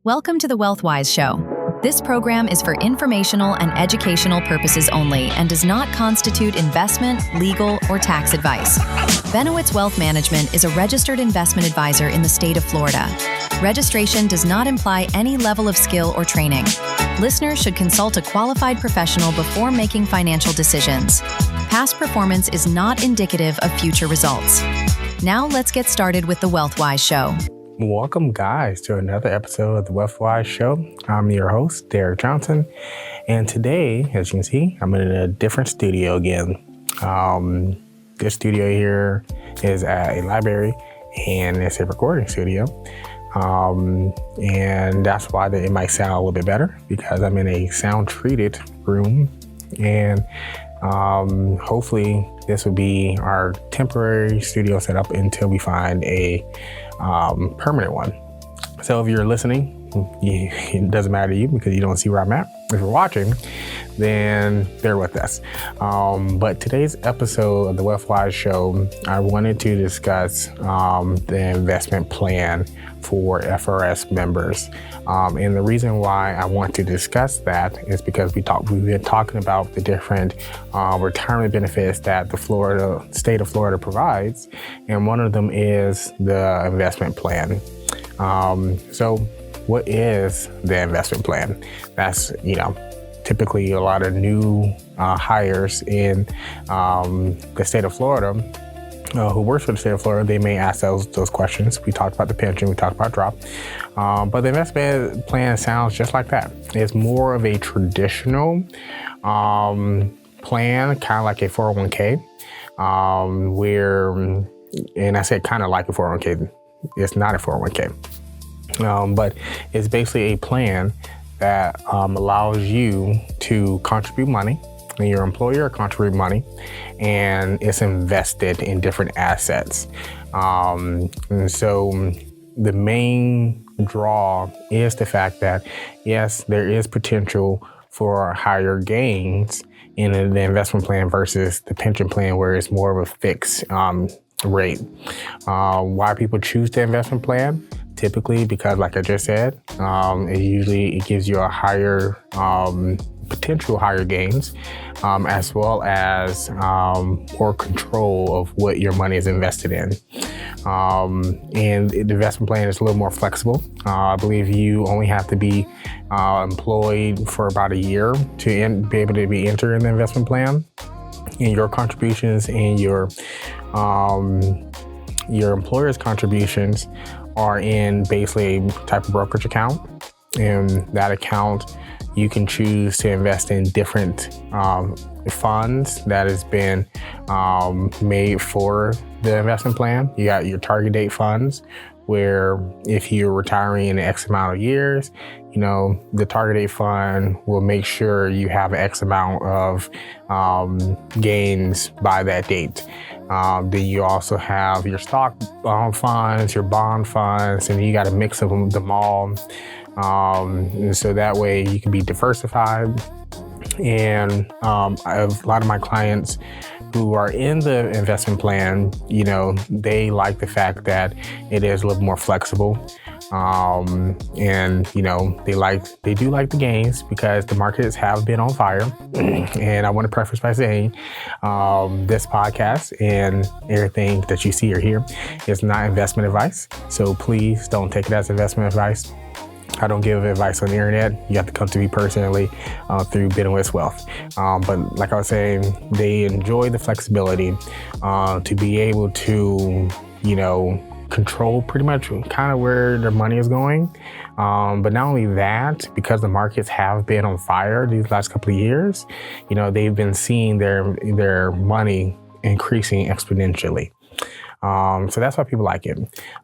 Welcome to the WealthWise Show. This program is for informational and educational purposes only and does not constitute investment, legal, or tax advice. Benowitz Wealth Management is a registered investment advisor in the state of Florida. Registration does not imply any level of skill or training. Listeners should consult a qualified professional before making financial decisions. Past performance is not indicative of future results. Now let's get started with the WealthWise Show. Welcome, guys, to another episode of the WealthWise Show. I'm your host, Derek Johnson, and today, as you can see, I'm in a different studio again. This studio here is at a library, and it's a recording studio, and that's why it might sound a little bit better, because I'm in a sound-treated room, and hopefully this will be our temporary studio setup until we find a permanent one. So if you're listening, it doesn't matter to you because you don't see where I'm at. If you're watching, then bear with us. But today's episode of the WealthWise Show, I wanted to discuss the investment plan for FRS members. And the reason why I want to discuss that is because we've been talking about the different retirement benefits that the state of Florida provides. And one of them is the investment plan. So what is the investment plan? That's, typically a lot of new hires in the state of Florida who works for the state of Florida, they may ask those questions. We talked about the pension, we talked about drop. But the investment plan sounds just like that. It's more of a traditional plan, kind of like a 401k, where, and I said kind of like a 401k, it's not a 401k, but it's basically a plan that allows you to contribute money, and your employer contribute money, and it's invested in different assets. And so the main draw is the fact that, yes, there is potential for higher gains in the investment plan versus the pension plan, where it's more of a fixed rate. Why people choose the investment plan? Typically because, like I just said, it gives you a higher potential higher gains, as well as more control of what your money is invested in. And the investment plan is a little more flexible. I believe you only have to be employed for about a year to be able to be entered in the investment plan. And your contributions and your employer's contributions are in basically a type of brokerage account. And that account, you can choose to invest in different funds that has been made for the investment plan. You got your target date funds, where if you're retiring in X amount of years, the target date fund will make sure you have X amount of gains by that date. Then you also have your stock funds, your bond funds, and you got a mix of them all. And so that way you can be diversified. And I have a lot of my clients who are in the investment plan, they like the fact that it is a little more flexible. And they do like the gains because the markets have been on fire. And I want to preface by saying this podcast and everything that you see or hear is not investment advice. So please don't take it as investment advice. I don't give advice on the internet. You have to come to me personally through Benowitz Wealth. But like I was saying, they enjoy the flexibility to be able to, control pretty much kind of where their money is going. But not only that, because the markets have been on fire these last couple of years, they've been seeing their money increasing exponentially. So that's why people like it.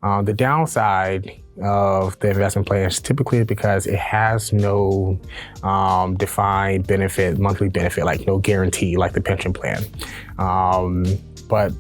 The downside of the investment plan is typically because it has no defined benefit, monthly benefit, like no guarantee, like the pension plan. But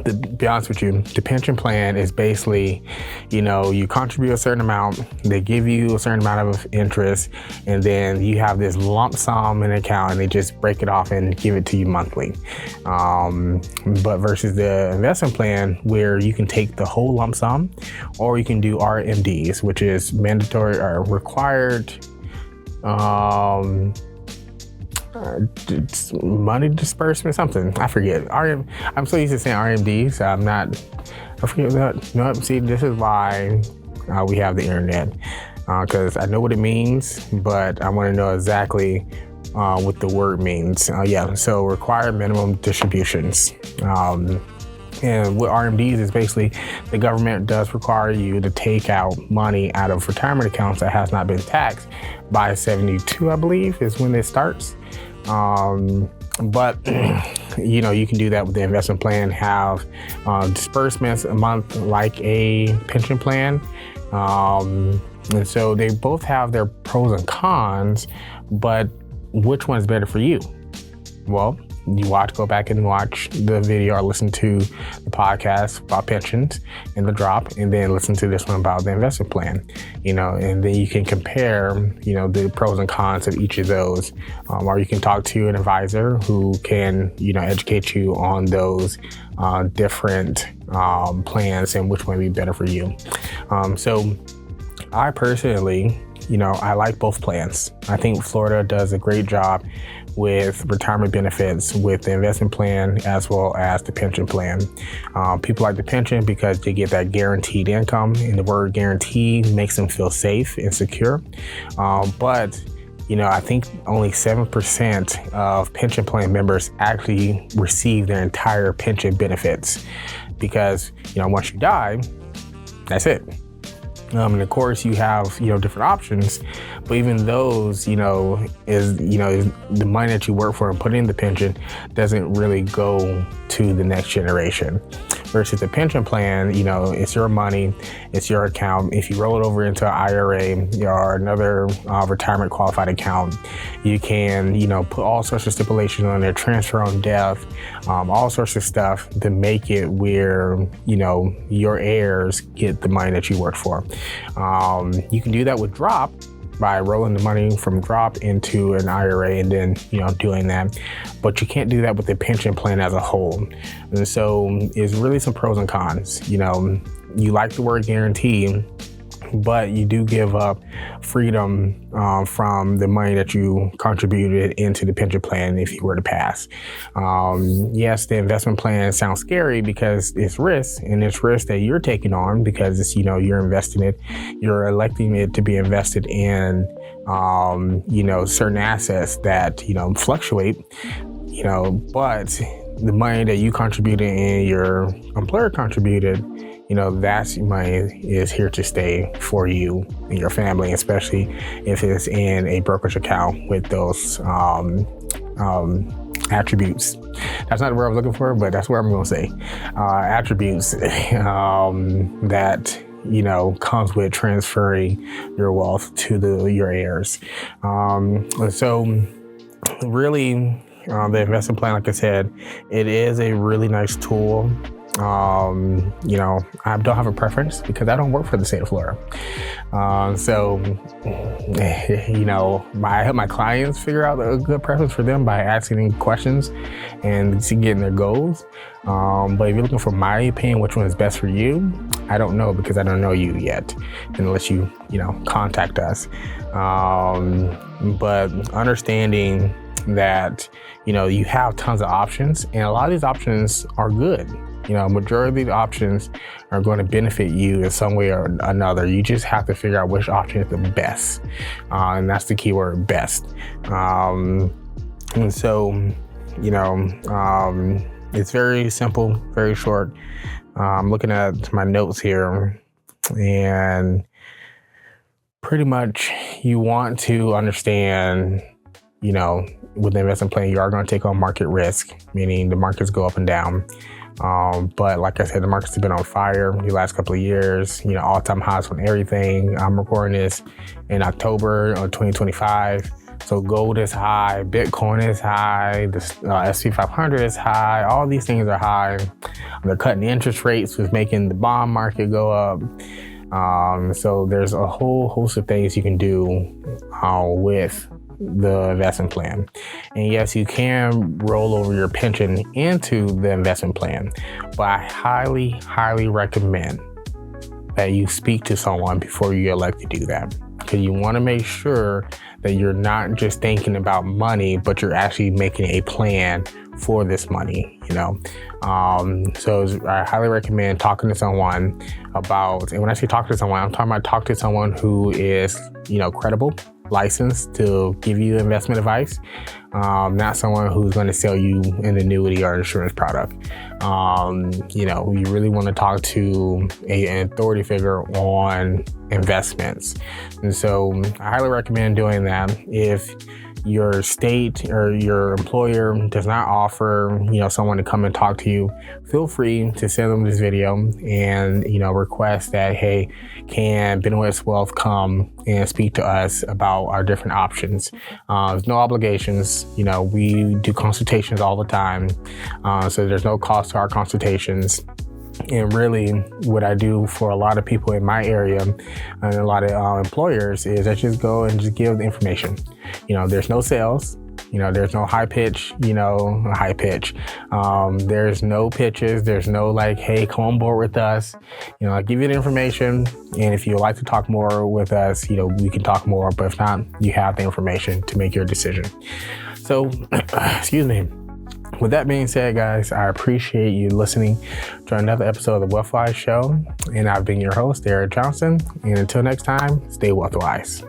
to be honest with you, the pension plan is basically, you contribute a certain amount, they give you a certain amount of interest, and then you have this lump sum in an account and they just break it off and give it to you monthly. But versus the investment plan where you can take the whole lump sum, or you can do RMDs, which is mandatory or required money disbursement, something. I forget. I'm so used to saying RMDs. I forget that. No, see, this is why we have the internet, because I know what it means, but I want to know exactly what the word means. So required minimum distributions. And what RMDs is basically, the government does require you to take out money out of retirement accounts that has not been taxed by 72, I believe, is when it starts. But you can do that with the investment plan, have disbursements a month like a pension plan. And so they both have their pros and cons, but which one is better for you? Well, you go back and watch the video or listen to the podcast about pensions and the drop, and then listen to this one about the investment plan, and then you can compare, the pros and cons of each of those. Or you can talk to an advisor who can, educate you on those different plans and which one would be better for you. So I personally, I like both plans. I think Florida does a great job with retirement benefits with the investment plan as well as the pension plan. People like the pension because they get that guaranteed income, and the word guarantee makes them feel safe and secure. But I think only 7% of pension plan members actually receive their entire pension benefits, because once you die, that's it. And of course you have, different options, but even those, is the money that you work for and put in the pension doesn't really go to the next generation. Versus the pension plan, it's your money, it's your account. If you roll it over into an IRA or another retirement qualified account, you can, put all sorts of stipulations on there, transfer on death, all sorts of stuff to make it where, your heirs get the money that you worked for. You can do that with drop by rolling the money from drop into an IRA and then, doing that. But you can't do that with the pension plan as a whole. And so it's really some pros and cons. You like the word guarantee, but you do give up freedom from the money that you contributed into the pension plan if you were to pass. Yes, the investment plan sounds scary because it's risk, and it's risk that you're taking on because it's, you're investing it, you're electing it to be invested in, certain assets that, fluctuate, but the money that you contributed and your employer contributed, that's money is here to stay for you and your family, especially if it's in a brokerage account with those attributes. That's not the word I was looking for, but that's what I'm going to say. Attributes that comes with transferring your wealth to your heirs. So really, the investment plan, like I said, it is a really nice tool. I don't have a preference because I don't work for the state of Florida. I help my clients figure out a good preference for them by asking questions and getting their goals. But if you're looking for my opinion, which one is best for you, I don't know because I don't know you yet, unless you contact us. But understanding that, you have tons of options, and a lot of these options are good. Majority of the options are going to benefit you in some way or another. You just have to figure out which option is the best. And that's the key word, best. And so, it's very simple, very short. I'm looking at my notes here, and pretty much you want to understand, with the investment plan, you are going to take on market risk, meaning the markets go up and down. But like I said, the markets have been on fire the last couple of years, all-time highs on everything. I'm recording this in October of 2025. So gold is high, Bitcoin is high, the S&P 500 is high, all these things are high. They're cutting interest rates, which is making the bond market go up. So there's a whole host of things you can do with the investment plan. And yes, you can roll over your pension into the investment plan, but I highly, highly recommend that you speak to someone before you elect to do that. Because you want to make sure that you're not just thinking about money, but you're actually making a plan for this money, So I highly recommend talking to someone about, and when I say talk to someone, I'm talking about talk to someone who is, credible, licensed to give you investment advice, not someone who's going to sell you an annuity or insurance product. You really want to talk to an authority figure on investments. And so I highly recommend doing that. If your state or your employer does not offer, someone to come and talk to you, feel free to send them this video and, request that, hey, can WealthWise Wealth come and speak to us about our different options? There's no obligations. We do consultations all the time. So there's no cost to our consultations. And really what I do for a lot of people in my area and a lot of employers is I just go and just give the information. There's no sales, there's no high pitch, there's no pitches. There's no hey, come on board with us. I give you the information. And if you'd like to talk more with us, we can talk more. But if not, you have the information to make your decision. So, excuse me. With that being said, guys, I appreciate you listening to another episode of the WealthWise Show. And I've been your host, Eric Johnson. And until next time, stay WealthWise.